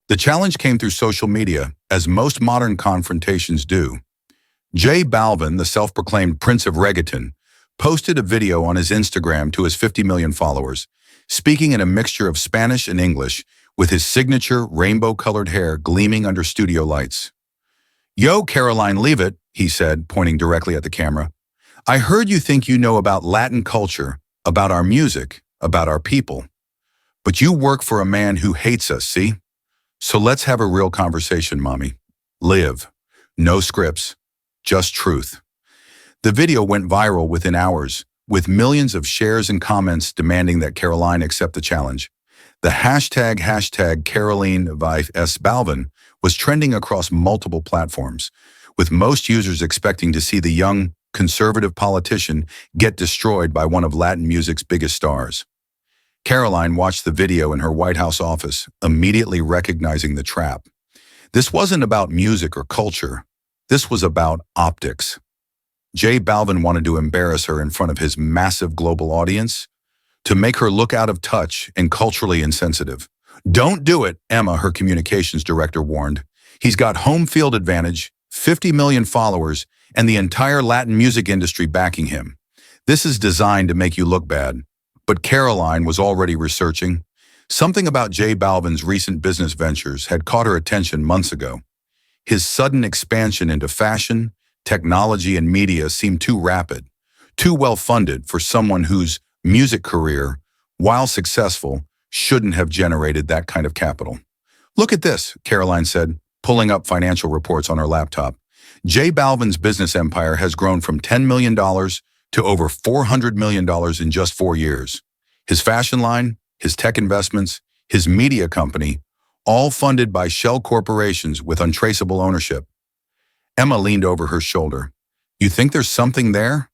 The challenge came through social media, as most modern confrontations do. J Balvin, the self-proclaimed Prince of Reggaeton, posted a video on his Instagram to his 50 million followers, speaking in a mixture of Spanish and English, with his signature rainbow-colored hair gleaming under studio lights. "Yo, Karoline, leave it," he said, pointing directly at the camera. "I heard you think you know about Latin culture, about our music, about our people. But you work for a man who hates us, see? So let's have a real conversation, mommy. Live. No scripts. Just truth." The video went viral within hours, with millions of shares and comments demanding that Karoline accept the challenge. The hashtag Karoline vs Balvin was trending across multiple platforms, with most users expecting to see the young, conservative politician get destroyed by one of Latin music's biggest stars. Karoline watched the video in her White House office, immediately recognizing the trap. This wasn't about music or culture. This was about optics. J Balvin wanted to embarrass her in front of his massive global audience, to make her look out of touch and culturally insensitive. "Don't do it," Emma, her communications director, warned. "He's got home field advantage, 50 million followers, and the entire Latin music industry backing him. This is designed to make you look bad." But Karoline was already researching. Something about J Balvin's recent business ventures had caught her attention months ago. His sudden expansion into fashion, technology, and media seemed too rapid, too well-funded for someone whose music career, while successful, shouldn't have generated that kind of capital. "Look at this," Karoline said, pulling up financial reports on her laptop. J Balvin's business empire has grown from $10 million to over $400 million in just 4 years. His fashion line, his tech investments, his media company, all funded by shell corporations with untraceable ownership. Emma leaned over her shoulder. "You think there's something there?"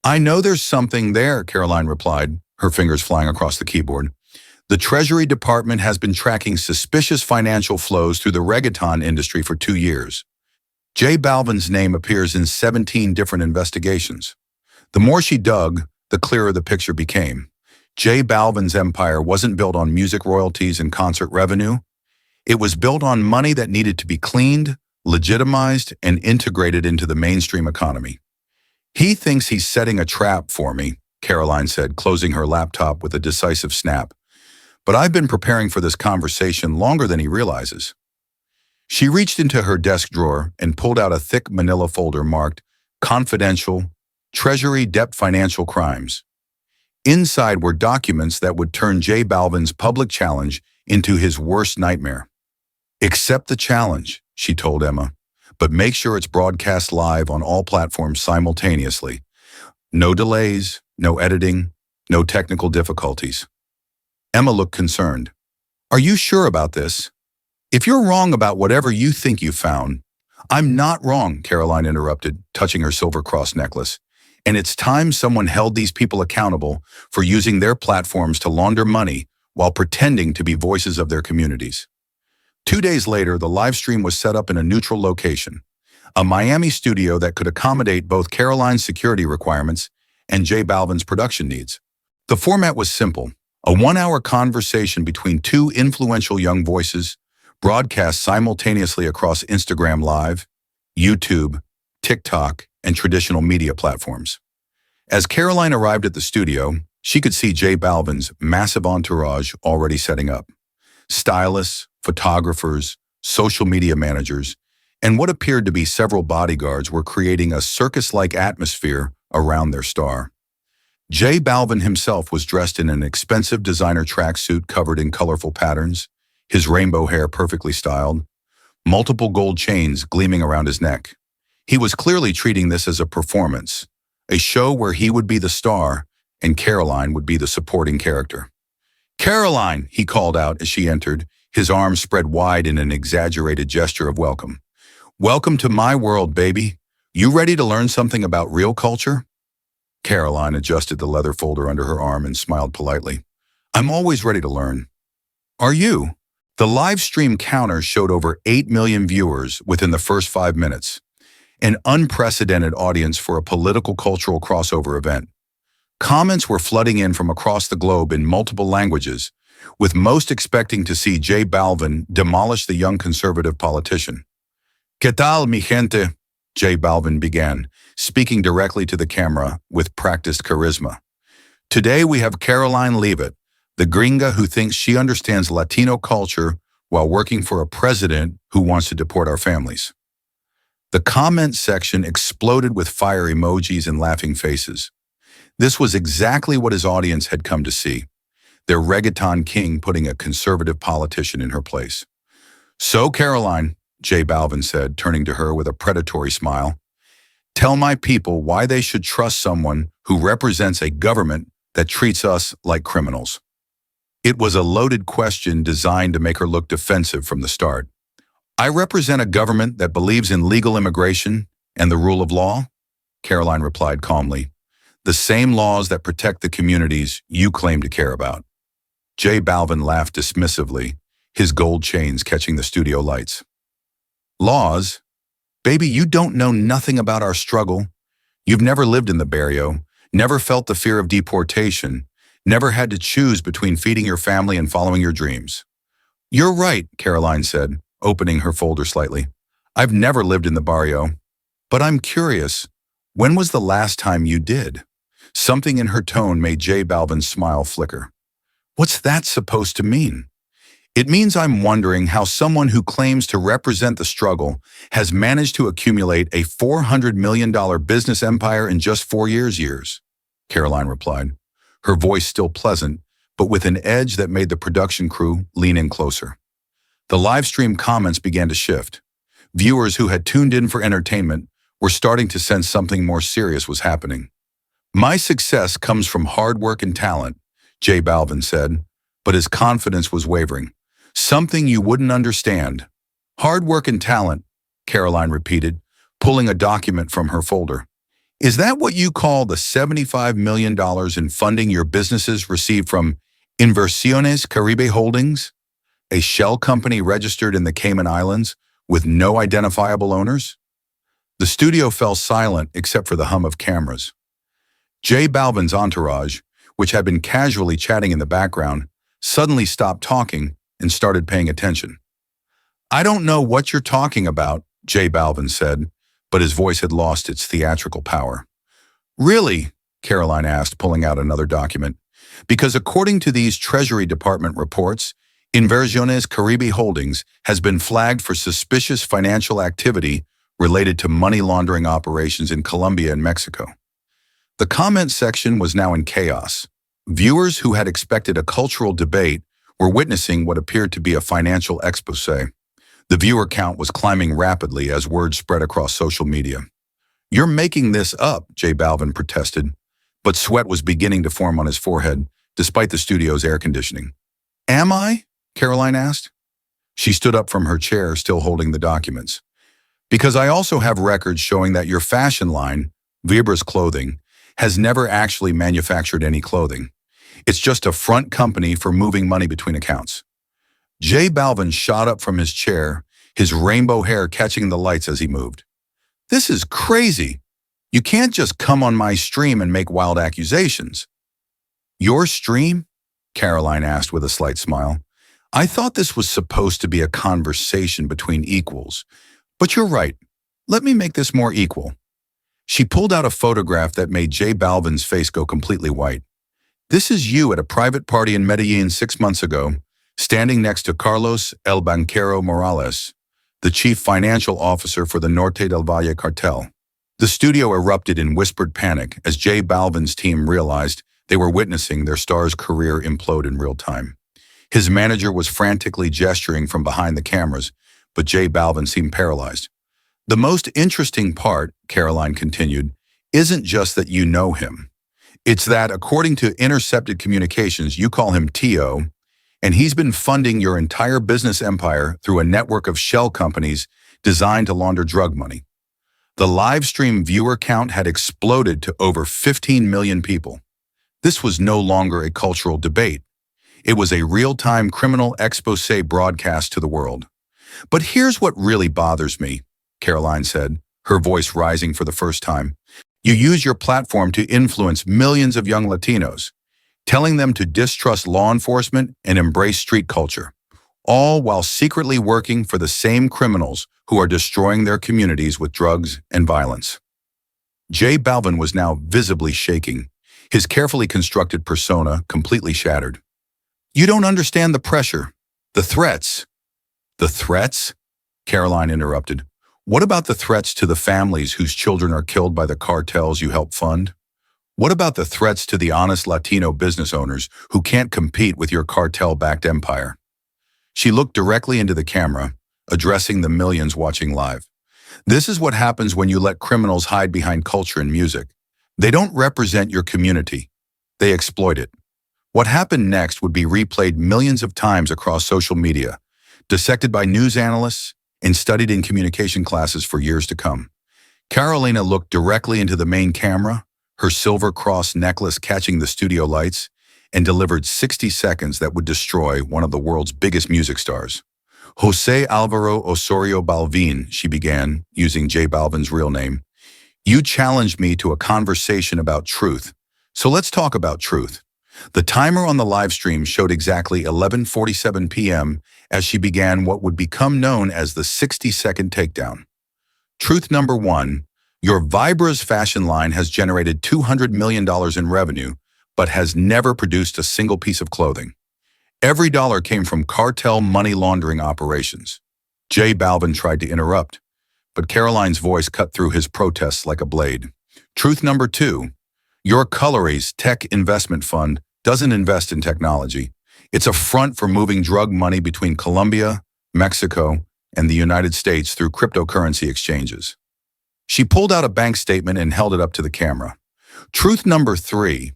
"I know there's something there," Karoline replied, her fingers flying across the keyboard. "The Treasury Department has been tracking suspicious financial flows through the reggaeton industry for 2 years. J Balvin's name appears in 17 different investigations." The more she dug, the clearer the picture became. J Balvin's empire wasn't built on music royalties and concert revenue. It was built on money that needed to be cleaned, legitimized, and integrated into the mainstream economy. "He thinks he's setting a trap for me," Karoline said, closing her laptop with a decisive snap. "But I've been preparing for this conversation longer than he realizes." She reached into her desk drawer and pulled out a thick manila folder marked "Confidential, Treasury Debt Financial Crimes." Inside were documents that would turn J Balvin's public challenge into his worst nightmare. "Accept the challenge," she told Emma, "but make sure it's broadcast live on all platforms simultaneously. No delays, no editing, no technical difficulties." Emma looked concerned. "Are you sure about this? If you're wrong about whatever you think you found—" "I'm not wrong," Karoline interrupted, touching her silver cross necklace. "And it's time someone held these people accountable for using their platforms to launder money while pretending to be voices of their communities." 2 days later, the live stream was set up in a neutral location, a Miami studio that could accommodate both Karoline's security requirements and J Balvin's production needs. The format was simple: a 1-hour conversation between 2 influential young voices, broadcast simultaneously across Instagram Live, YouTube, TikTok, and traditional media platforms. As Karoline arrived at the studio, she could see J Balvin's massive entourage already setting up. Stylists, photographers, social media managers, and what appeared to be several bodyguards were creating a circus-like atmosphere around their star. J Balvin himself was dressed in an expensive designer tracksuit covered in colorful patterns, his rainbow hair perfectly styled, multiple gold chains gleaming around his neck. He was clearly treating this as a performance, a show where he would be the star and Karoline would be the supporting character. "Karoline," he called out as she entered, his arms spread wide in an exaggerated gesture of welcome. "Welcome to my world, baby. You ready to learn something about real culture?" Karoline adjusted the leather folder under her arm and smiled politely. "I'm always ready to learn." "Are you?" The live stream counter showed over 8 million viewers within the first 5 minutes, an unprecedented audience for a political cultural crossover event. Comments were flooding in from across the globe in multiple languages, with most expecting to see J Balvin demolish the young conservative politician. ¿Qué tal, mi gente? J Balvin began, speaking directly to the camera with practiced charisma. Today we have Karoline Leavitt, the gringa who thinks she understands Latino culture while working for a president who wants to deport our families. The comment section exploded with fire emojis and laughing faces. This was exactly what his audience had come to see, their reggaeton king putting a conservative politician in her place. So, Karoline, J Balvin said, turning to her with a predatory smile, tell my people why they should trust someone who represents a government that treats us like criminals. It was a loaded question designed to make her look defensive from the start. I represent a government that believes in legal immigration and the rule of law, Karoline replied calmly. The same laws that protect the communities you claim to care about. J Balvin laughed dismissively, his gold chains catching the studio lights. Laws? Baby, you don't know nothing about our struggle. You've never lived in the barrio, never felt the fear of deportation, never had to choose between feeding your family and following your dreams. You're right, Karoline said, opening her folder slightly. I've never lived in the barrio. But I'm curious, when was the last time you did? Something in her tone made J Balvin's smile flicker. What's that supposed to mean? It means I'm wondering how someone who claims to represent the struggle has managed to accumulate a $400 million business empire in just 4 years, Karoline replied, her voice still pleasant, but with an edge that made the production crew lean in closer. The live stream comments began to shift. Viewers who had tuned in for entertainment were starting to sense something more serious was happening. My success comes from hard work and talent, J Balvin said, but his confidence was wavering. Something you wouldn't understand. Hard work and talent, Karoline repeated, pulling a document from her folder. Is that what you call the $75 million in funding your businesses received from Inversiones Caribe Holdings, a shell company registered in the Cayman Islands with no identifiable owners? The studio fell silent except for the hum of cameras. J Balvin's entourage, which had been casually chatting in the background, suddenly stopped talking and started paying attention. I don't know what you're talking about, J Balvin said, but his voice had lost its theatrical power. Really? Karoline asked, pulling out another document. Because according to these Treasury Department reports, Inversiones Caribe Holdings has been flagged for suspicious financial activity related to money laundering operations in Colombia and Mexico. The comment section was now in chaos. Viewers who had expected a cultural debate were witnessing what appeared to be a financial exposé. The viewer count was climbing rapidly as word spread across social media. You're making this up, J Balvin protested, but sweat was beginning to form on his forehead, despite the studio's air conditioning. Am I? Karoline asked. She stood up from her chair, still holding the documents. Because I also have records showing that your fashion line, Vibra's Clothing, has never actually manufactured any clothing. It's just a front company for moving money between accounts. J Balvin shot up from his chair, his rainbow hair catching the lights as he moved. This is crazy. You can't just come on my stream and make wild accusations. Your stream? Karoline asked with a slight smile. I thought this was supposed to be a conversation between equals. But you're right. Let me make this more equal. She pulled out a photograph that made J Balvin's face go completely white. This is you at a private party in Medellin 6 months ago, standing next to Carlos El Banquero Morales, the chief financial officer for the Norte del Valle cartel. The studio erupted in whispered panic as J Balvin's team realized they were witnessing their star's career implode in real time. His manager was frantically gesturing from behind the cameras, but J Balvin seemed paralyzed. The most interesting part, Karoline continued, isn't just that you know him. It's that, according to intercepted communications, you call him T.O., and he's been funding your entire business empire through a network of shell companies designed to launder drug money. The live stream viewer count had exploded to over 15 million people. This was no longer a cultural debate. It was a real-time criminal exposé broadcast to the world. But here's what really bothers me, Karoline said, her voice rising for the first time. You use your platform to influence millions of young Latinos. telling them to distrust law enforcement and embrace street culture, all while secretly working for the same criminals who are destroying their communities with drugs and violence. J Balvin was now visibly shaking, his carefully constructed persona completely shattered. "You don't understand the pressure, the threats." "The threats?" Karoline interrupted. "What about the threats to the families whose children are killed by the cartels you help fund? What about the threats to the honest Latino business owners who can't compete with your cartel-backed empire?" She looked directly into the camera, addressing the millions watching live. "This is what happens when you let criminals hide behind culture and music. They don't represent your community. They exploit it." What happened next would be replayed millions of times across social media, dissected by news analysts, and studied in communication classes for years to come. Karoline looked directly into the main camera, her silver cross necklace catching the studio lights, and delivered 60 seconds that would destroy one of the world's biggest music stars. "Jose Alvaro Osorio Balvin," she began, using J Balvin's real name. "You challenged me to a conversation about truth. So let's talk about truth." The timer on the live stream showed exactly 11:47 p.m. as she began what would become known as the 60-second takedown. Truth number 1, your Vibra's fashion line has generated $200 million in revenue, but has never produced a single piece of clothing. Every dollar came from cartel money laundering operations. J Balvin tried to interrupt, but Karoline's voice cut through his protests like a blade. Truth number 2, your Colory's tech investment fund doesn't invest in technology. It's a front for moving drug money between Colombia, Mexico, and the United States through cryptocurrency exchanges. She pulled out a bank statement and held it up to the camera. Truth number 3,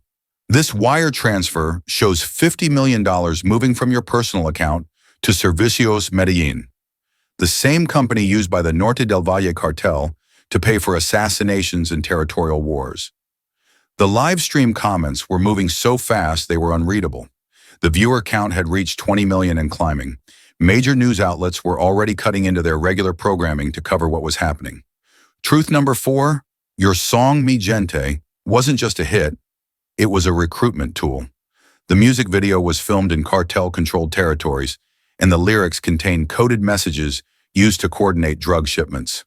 this wire transfer shows $50 million moving from your personal account to Servicios Medellin, the same company used by the Norte del Valle cartel to pay for assassinations and territorial wars. The live stream comments were moving so fast they were unreadable. The viewer count had reached 20 million and climbing. Major news outlets were already cutting into their regular programming to cover what was happening. Truth number 4, your song Mi Gente wasn't just a hit, it was a recruitment tool. The music video was filmed in cartel-controlled territories, and the lyrics contained coded messages used to coordinate drug shipments.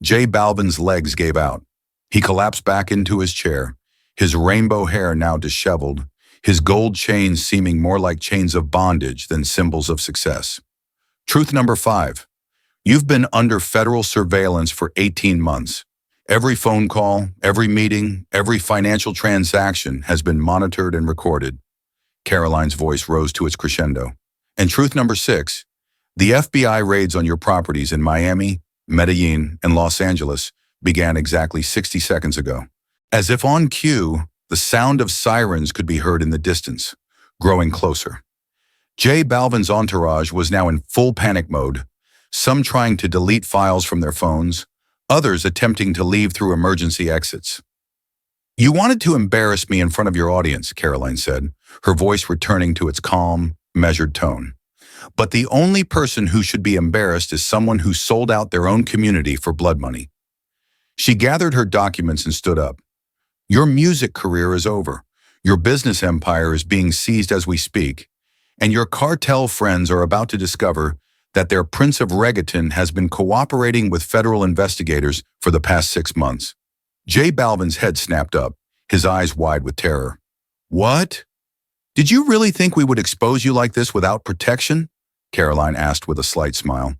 J Balvin's legs gave out. He collapsed back into his chair, his rainbow hair now disheveled, his gold chains seeming more like chains of bondage than symbols of success. Truth number 5, you've been under federal surveillance for 18 months. Every phone call, every meeting, every financial transaction has been monitored and recorded. Karoline's voice rose to its crescendo. And truth number 6, the FBI raids on your properties in Miami, Medellin, and Los Angeles began exactly 60 seconds ago. As if on cue, the sound of sirens could be heard in the distance, growing closer. J Balvin's entourage was now in full panic mode, some trying to delete files from their phones, others attempting to leave through emergency exits. "You wanted to embarrass me in front of your audience," Karoline said, her voice returning to its calm, measured tone. "But the only person who should be embarrassed is someone who sold out their own community for blood money." She gathered her documents and stood up. "Your music career is over. Your business empire is being seized as we speak, and your cartel friends are about to discover that their Prince of Reggaeton has been cooperating with federal investigators for the past 6 months." J Balvin's head snapped up, his eyes wide with terror. "What? Did you really think we would expose you like this without protection?" Karoline asked with a slight smile.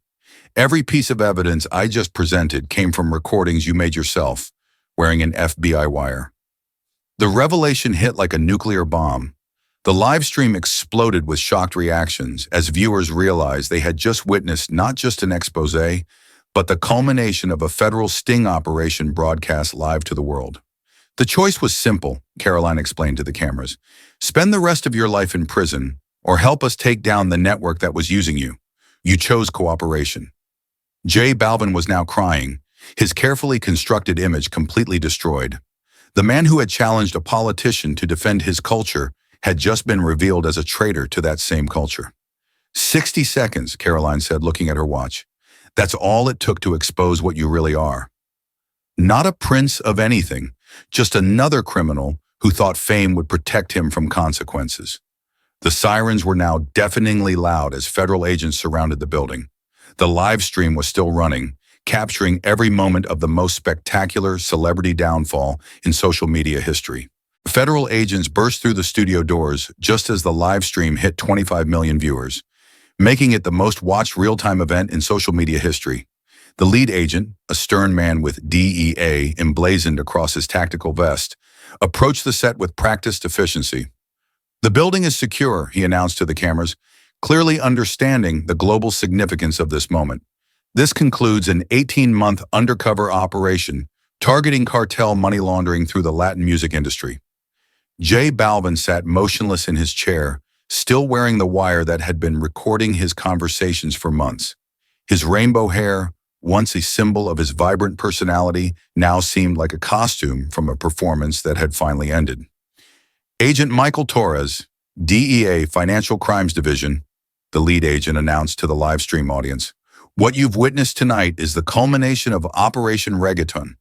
"Every piece of evidence I just presented came from recordings you made yourself, wearing an FBI wire." The revelation hit like a nuclear bomb. The live stream exploded with shocked reactions as viewers realized they had just witnessed not just an expose, but the culmination of a federal sting operation broadcast live to the world. "The choice was simple," Karoline explained to the cameras. "Spend the rest of your life in prison, or help us take down the network that was using you. You chose cooperation." J Balvin was now crying, his carefully constructed image completely destroyed. The man who had challenged a politician to defend his culture had just been revealed as a traitor to that same culture. 60 seconds, Karoline said, looking at her watch. That's all it took to expose what you really are. Not a prince of anything, just another criminal who thought fame would protect him from consequences. The sirens were now deafeningly loud as federal agents surrounded the building. The live stream was still running, capturing every moment of the most spectacular celebrity downfall in social media history. Federal agents burst through the studio doors just as the live stream hit 25 million viewers, making it the most watched real-time event in social media history. The lead agent, a stern man with DEA emblazoned across his tactical vest, approached the set with practiced efficiency. "The building is secure," he announced to the cameras, clearly understanding the global significance of this moment. "This concludes an 18-month undercover operation targeting cartel money laundering through the Latin music industry." J Balvin sat motionless in his chair, still wearing the wire that had been recording his conversations for months. His rainbow hair, once a symbol of his vibrant personality, now seemed like a costume from a performance that had finally ended. "Agent Michael Torres, DEA Financial Crimes Division," the lead agent announced to the live stream audience. "What you've witnessed tonight is the culmination of Operation Reggaeton,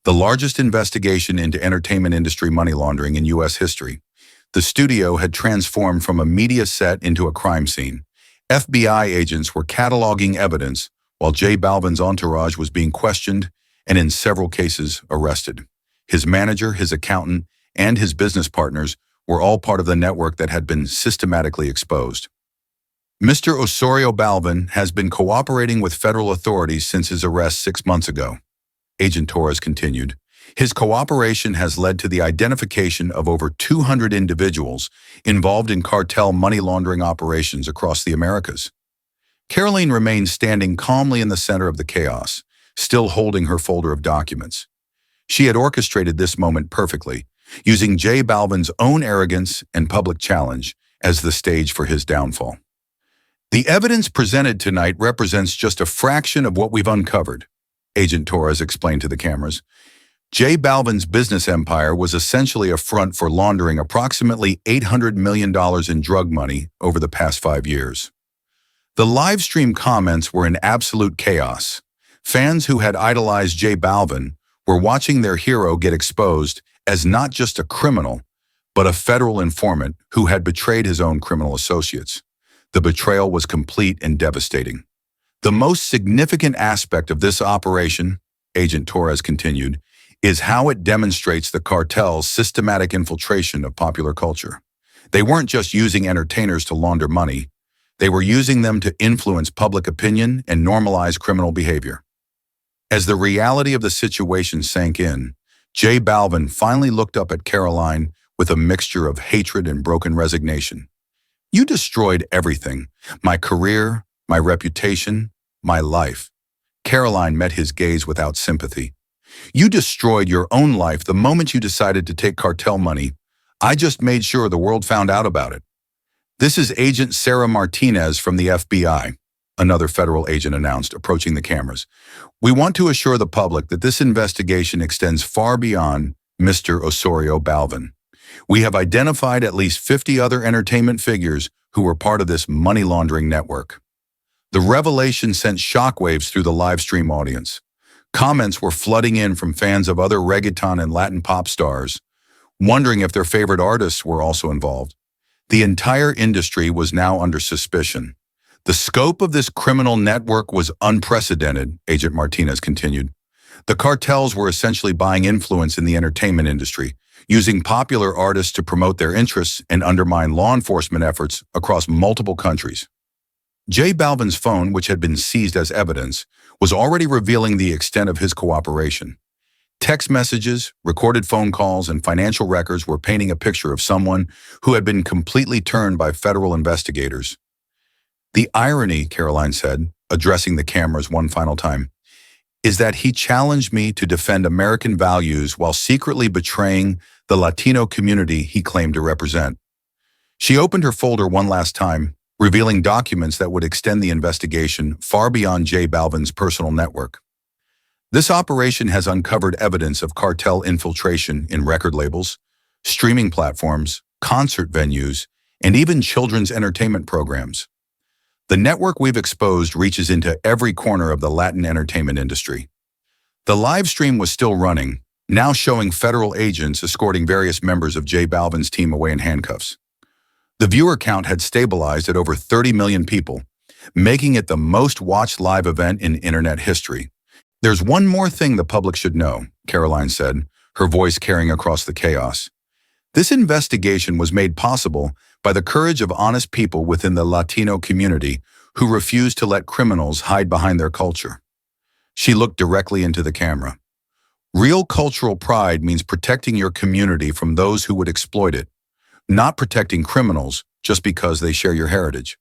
the largest investigation into entertainment industry money laundering in U.S. history." The studio had transformed from a media set into a crime scene. FBI agents were cataloging evidence, while J Balvin's entourage was being questioned and in several cases arrested. His manager, his accountant, and his business partners were all part of the network that had been systematically exposed. "Mr. Osorio Balvin has been cooperating with federal authorities since his arrest 6 months ago," Agent Torres continued. "His cooperation has led to the identification of over 200 individuals involved in cartel money laundering operations across the Americas." Karoline remained standing calmly in the center of the chaos, still holding her folder of documents. She had orchestrated this moment perfectly, using J Balvin's own arrogance and public challenge as the stage for his downfall. "The evidence presented tonight represents just a fraction of what we've uncovered," Agent Torres explained to the cameras. J Balvin's business empire was essentially a front for laundering approximately $800 million in drug money over the past 5 years. The live stream comments were in absolute chaos. Fans who had idolized J Balvin were watching their hero get exposed as not just a criminal, but a federal informant who had betrayed his own criminal associates. The betrayal was complete and devastating. "The most significant aspect of this operation," Agent Torres continued, "is how it demonstrates the cartel's systematic infiltration of popular culture. They weren't just using entertainers to launder money. They were using them to influence public opinion and normalize criminal behavior." As the reality of the situation sank in, J Balvin finally looked up at Karoline with a mixture of hatred and broken resignation. "You destroyed everything, my career, my reputation, my life." Karoline met his gaze without sympathy. "You destroyed your own life the moment you decided to take cartel money. I just made sure the world found out about it." "This is Agent Sarah Martinez from the FBI," another federal agent announced, approaching the cameras. "We want to assure the public that this investigation extends far beyond Mr. Osorio Balvin. We have identified at least 50 other entertainment figures who were part of this money laundering network." The revelation sent shockwaves through the live stream audience. Comments were flooding in from fans of other reggaeton and Latin pop stars, wondering if their favorite artists were also involved. The entire industry was now under suspicion. "The scope of this criminal network was unprecedented," Agent Martinez continued. "The cartels were essentially buying influence in the entertainment industry, using popular artists to promote their interests and undermine law enforcement efforts across multiple countries." J Balvin's phone, which had been seized as evidence, was already revealing the extent of his cooperation. Text messages, recorded phone calls, and financial records were painting a picture of someone who had been completely turned by federal investigators. "The irony," Karoline said, addressing the cameras one final time, "is that he challenged me to defend American values while secretly betraying the Latino community he claimed to represent." She opened her folder one last time, revealing documents that would extend the investigation far beyond J Balvin's personal network. "This operation has uncovered evidence of cartel infiltration in record labels, streaming platforms, concert venues, and even children's entertainment programs. The network we've exposed reaches into every corner of the Latin entertainment industry." The live stream was still running, now showing federal agents escorting various members of J Balvin's team away in handcuffs. The viewer count had stabilized at over 30 million people, making it the most watched live event in internet history. There's one more thing the public should know, Karoline said, her voice carrying across the chaos. This investigation was made possible by the courage of honest people within the Latino community who refused to let criminals hide behind their culture. She looked directly into the camera. Real cultural pride means protecting your community from those who would exploit it, not protecting criminals just because they share your heritage.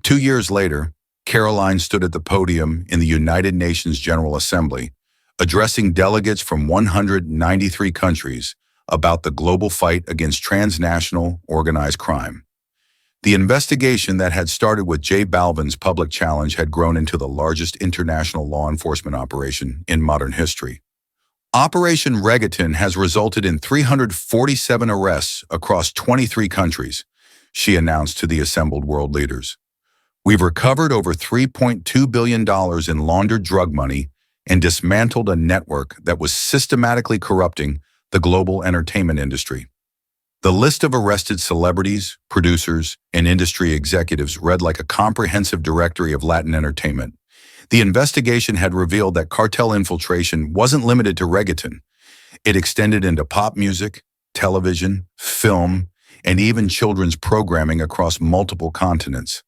2 years later, Karoline stood at the podium in the United Nations General Assembly, addressing delegates from 193 countries about the global fight against transnational organized crime. The investigation that had started with J Balvin's public challenge had grown into the largest international law enforcement operation in modern history. Operation Reggaeton has resulted in 347 arrests across 23 countries, she announced to the assembled world leaders. We've recovered over $3.2 billion in laundered drug money and dismantled a network that was systematically corrupting the global entertainment industry. The list of arrested celebrities, producers, and industry executives read like a comprehensive directory of Latin entertainment. The investigation had revealed that cartel infiltration wasn't limited to reggaeton. It extended into pop music, television, film, and even children's programming across multiple continents.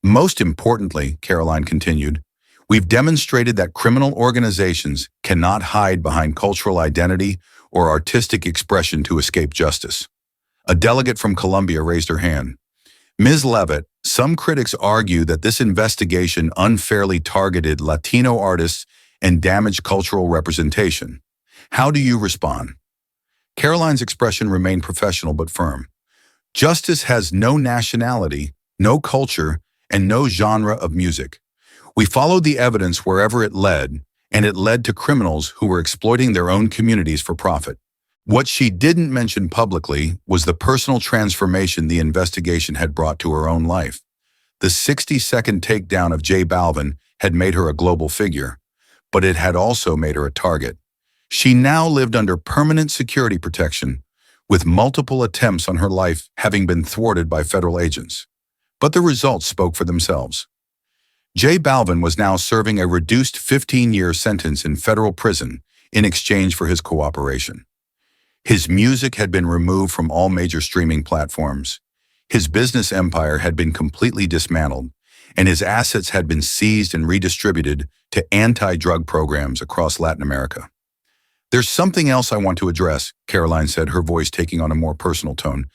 Most importantly, Karoline continued, we've demonstrated that criminal organizations cannot hide behind cultural identity or artistic expression to escape justice. A delegate from Colombia raised her hand. Ms. Levitt, some critics argue that this investigation unfairly targeted Latino artists and damaged cultural representation. How do you respond? Karoline's expression remained professional but firm. Justice has no nationality, no culture, and no genre of music. We followed the evidence wherever it led, and it led to criminals who were exploiting their own communities for profit. What she didn't mention publicly was the personal transformation the investigation had brought to her own life. The 60-second takedown of J Balvin had made her a global figure, but it had also made her a target. She now lived under permanent security protection, with multiple attempts on her life having been thwarted by federal agents. But the results spoke for themselves. J Balvin was now serving a reduced 15-year sentence in federal prison in exchange for his cooperation. His music had been removed from all major streaming platforms. His business empire had been completely dismantled, and his assets had been seized and redistributed to anti-drug programs across Latin America. There's something else I want to address, Karoline said, her voice taking on a more personal tone.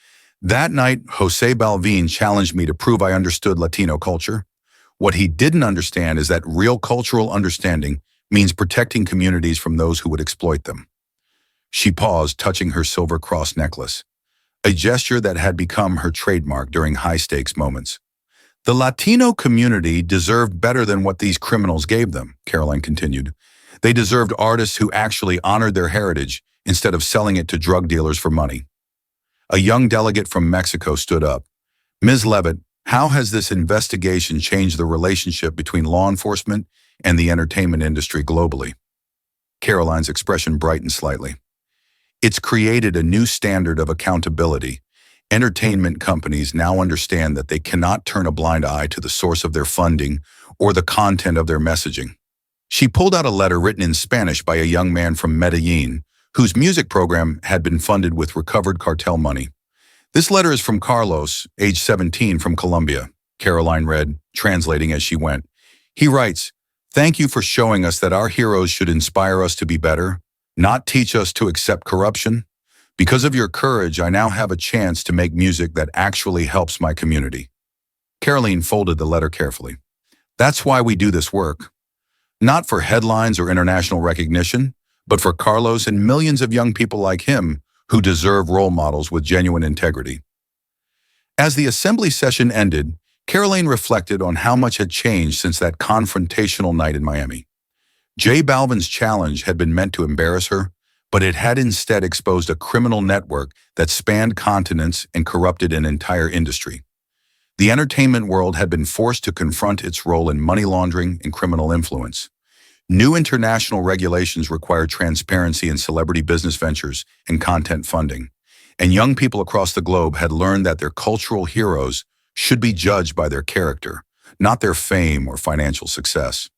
That night, Jose Balvin challenged me to prove I understood Latino culture. What he didn't understand is that real cultural understanding means protecting communities from those who would exploit them. She paused, touching her silver cross necklace, a gesture that had become her trademark during high-stakes moments. The Latino community deserved better than what these criminals gave them, Karoline continued. They deserved artists who actually honored their heritage instead of selling it to drug dealers for money. A young delegate from Mexico stood up. Ms. Levitt, how has this investigation changed the relationship between law enforcement and the entertainment industry globally? Karoline's expression brightened slightly. It's created a new standard of accountability. Entertainment companies now understand that they cannot turn a blind eye to the source of their funding or the content of their messaging. She pulled out a letter written in Spanish by a young man from Medellin, whose music program had been funded with recovered cartel money. This letter is from Carlos, age 17, from Colombia, Karoline read, translating as she went. He writes, "Thank you for showing us that our heroes should inspire us to be better, not teach us to accept corruption. Because of your courage, I now have a chance to make music that actually helps my community." Karoline folded the letter carefully. That's why we do this work. Not for headlines or international recognition, but for Carlos and millions of young people like him who deserve role models with genuine integrity. As the assembly session ended, Karoline reflected on how much had changed since that confrontational night in Miami. J Balvin's challenge had been meant to embarrass her, but it had instead exposed a criminal network that spanned continents and corrupted an entire industry. The entertainment world had been forced to confront its role in money laundering and criminal influence. New international regulations require transparency in celebrity business ventures and content funding, and young people across the globe had learned that their cultural heroes should be judged by their character, not their fame or financial success.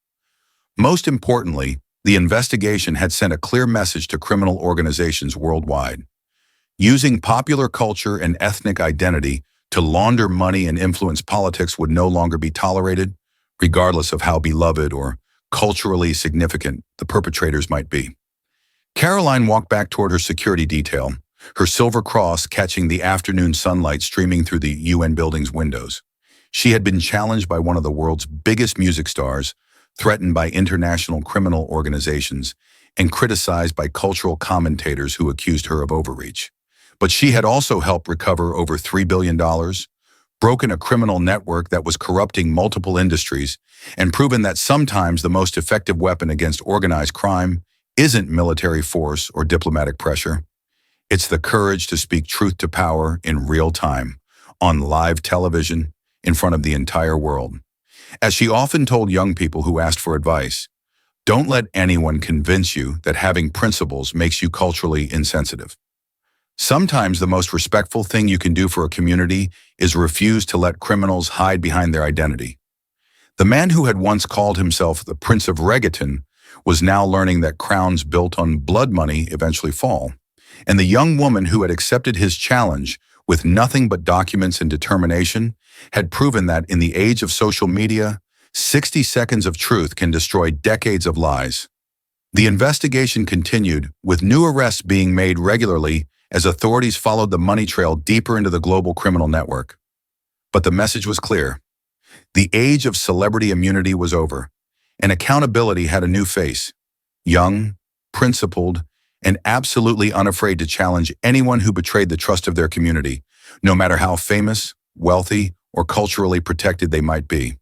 Most importantly, the investigation had sent a clear message to criminal organizations worldwide. Using popular culture and ethnic identity to launder money and influence politics would no longer be tolerated, regardless of how beloved or culturally significant the perpetrators might be. Karoline walked back toward her security detail, her silver cross catching the afternoon sunlight streaming through the UN building's windows. She had been challenged by one of the world's biggest music stars, threatened by international criminal organizations, and criticized by cultural commentators who accused her of overreach. But she had also helped recover over $3 billion, broken a criminal network that was corrupting multiple industries, and proven that sometimes the most effective weapon against organized crime isn't military force or diplomatic pressure. It's the courage to speak truth to power in real time, on live television, in front of the entire world. As she often told young people who asked for advice, don't let anyone convince you that having principles makes you culturally insensitive. Sometimes the most respectful thing you can do for a community is refuse to let criminals hide behind their identity. The man who had once called himself the Prince of Reggaeton was now learning that crowns built on blood money eventually fall. And the young woman who had accepted his challenge with nothing but documents and determination had proven that in the age of social media, 60 seconds of truth can destroy decades of lies. The investigation continued, with new arrests being made regularly as authorities followed the money trail deeper into the global criminal network. But the message was clear. The age of celebrity immunity was over, and accountability had a new face. Young, principled, and absolutely unafraid to challenge anyone who betrayed the trust of their community, no matter how famous, wealthy, or culturally protected they might be.